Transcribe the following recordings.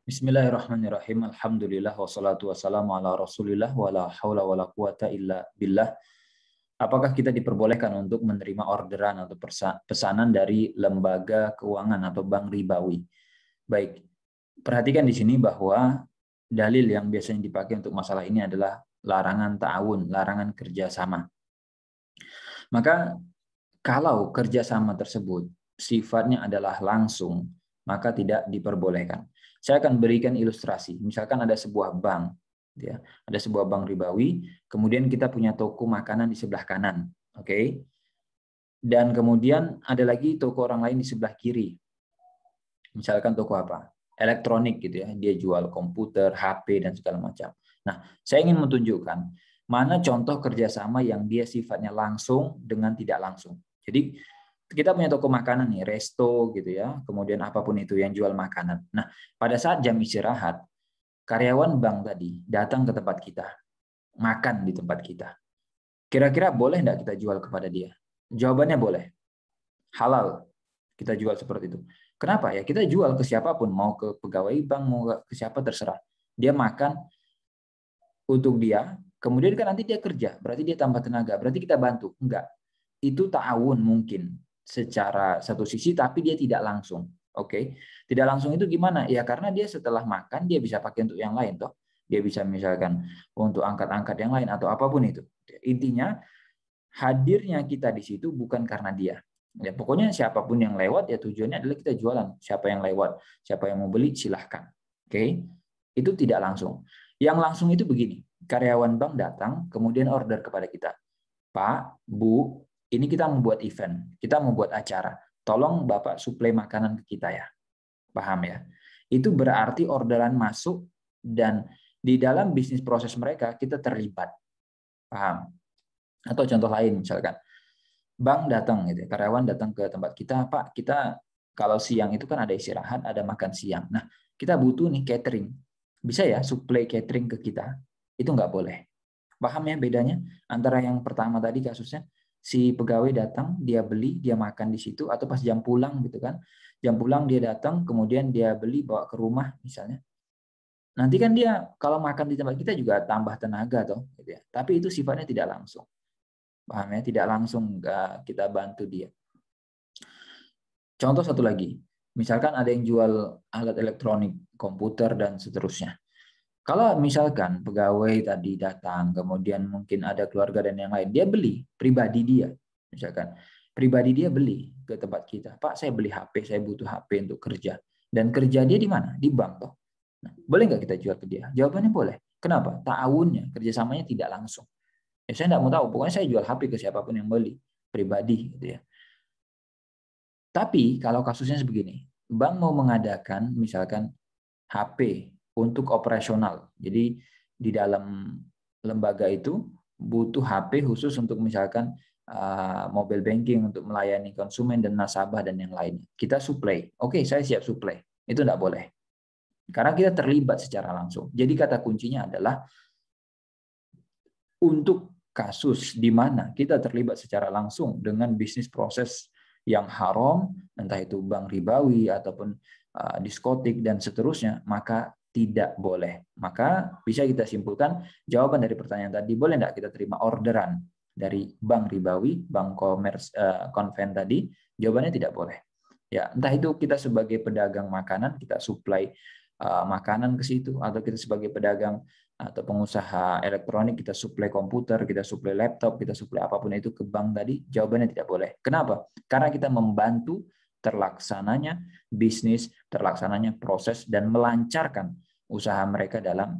Bismillahirrahmanirrahim. Alhamdulillah wassalatu wassalamu ala Rasulillah wala haula wala quwata illa billah. Apakah kita diperbolehkan untuk menerima orderan atau pesanan dari lembaga keuangan atau bank ribawi? Baik. Perhatikan di sini bahwa dalil yang biasanya dipakai untuk masalah ini adalah larangan ta'awun, larangan kerjasama. Maka kalau kerjasama tersebut sifatnya adalah langsung, maka tidak diperbolehkan. Saya akan berikan ilustrasi. Misalkan ada sebuah bank, ya, ada sebuah bank ribawi, kemudian kita punya toko makanan di sebelah kanan, oke? Dan kemudian ada lagi toko orang lain di sebelah kiri. Misalkan toko apa? Elektronik gitu ya, dia jual komputer, HP dan segala macam. Nah, saya ingin menunjukkan mana contoh kerjasama yang dia sifatnya langsung dengan tidak langsung. Jadi kita punya toko makanan nih, resto gitu ya, kemudian apapun itu yang jual makanan. Nah, pada saat jam istirahat, karyawan bank tadi datang ke tempat kita, makan di tempat kita. Kira-kira boleh nggak kita jual kepada dia? Jawabannya boleh. Halal kita jual seperti itu. Kenapa? Ya kita jual ke siapapun, mau ke pegawai bank, mau ke siapa terserah. Dia makan untuk dia, kemudian kan nanti dia kerja, berarti dia tambah tenaga, berarti kita bantu. Enggak. Itu ta'awun mungkin secara satu sisi, tapi dia tidak langsung. Oke, tidak langsung itu gimana? Ya karena dia setelah makan dia bisa pakai untuk yang lain toh. Dia bisa misalkan untuk angkat-angkat yang lain atau apapun itu. Intinya hadirnya kita di situ bukan karena dia. Ya pokoknya siapapun yang lewat ya tujuannya adalah kita jualan. Siapa yang lewat, siapa yang mau beli silahkan. Oke, itu tidak langsung. Yang langsung itu begini, karyawan bank datang kemudian order kepada kita. Pak, Bu, ini kita membuat event, kita membuat acara. Tolong Bapak suplai makanan ke kita ya. Paham ya? Itu berarti orderan masuk dan di dalam bisnis proses mereka kita terlibat. Paham? Atau contoh lain misalkan, bank datang gitu, karyawan datang ke tempat kita, Pak, kita kalau siang itu kan ada istirahat, ada makan siang. Nah, kita butuh nih catering. Bisa ya suplai catering ke kita? Itu nggak boleh. Paham ya bedanya antara yang pertama tadi kasusnya si pegawai datang, dia beli, dia makan di situ, atau pas jam pulang gitu kan. Jam pulang dia datang, kemudian dia beli bawa ke rumah misalnya. Nanti kan dia kalau makan di tempat kita juga tambah tenaga toh, gitu ya. Tapi itu sifatnya tidak langsung. Paham ya? Tidak langsung kita bantu dia. Contoh satu lagi, misalkan ada yang jual alat elektronik, komputer dan seterusnya. Kalau misalkan pegawai tadi datang, kemudian mungkin ada keluarga dan yang lain, dia beli pribadi dia, misalkan pribadi dia beli ke tempat kita, Pak, saya beli HP, saya butuh HP untuk kerja, dan kerja dia di mana? Di bank toh. Nah, boleh nggak kita jual ke dia? Jawabannya boleh. Kenapa? Ta'awunnya, kerjasamanya tidak langsung. Ya, saya nggak mau tahu, pokoknya saya jual HP ke siapapun yang beli, pribadi gitu ya. Tapi kalau kasusnya sebegini, bank mau mengadakan misalkan HP untuk operasional. Jadi di dalam lembaga itu butuh HP khusus untuk misalkan mobile banking untuk melayani konsumen dan nasabah dan yang lainnya. Kita supply. Oke, saya siap supply. Itu tidak boleh. Karena kita terlibat secara langsung. Jadi kata kuncinya adalah untuk kasus di mana kita terlibat secara langsung dengan bisnis proses yang haram, entah itu bank ribawi ataupun diskotik dan seterusnya, maka tidak boleh. Maka bisa kita simpulkan jawaban dari pertanyaan tadi, boleh tidak kita terima orderan dari bank ribawi, bank konven tadi? Jawabannya tidak boleh. Ya, entah itu kita sebagai pedagang makanan, kita supply makanan ke situ, atau kita sebagai pedagang atau pengusaha elektronik, kita suplai komputer, kita suplai laptop, kita suplai apapun itu ke bank tadi, jawabannya tidak boleh. Kenapa? Karena kita membantu terlaksananya bisnis, terlaksananya proses, dan melancarkan usaha mereka dalam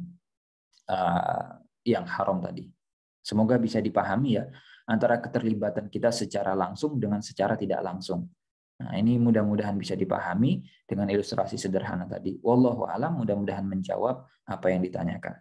yang haram tadi. Semoga bisa dipahami ya, antara keterlibatan kita secara langsung dengan secara tidak langsung. Nah, ini mudah-mudahan bisa dipahami dengan ilustrasi sederhana tadi. Wallahu a'lam, mudah-mudahan menjawab apa yang ditanyakan.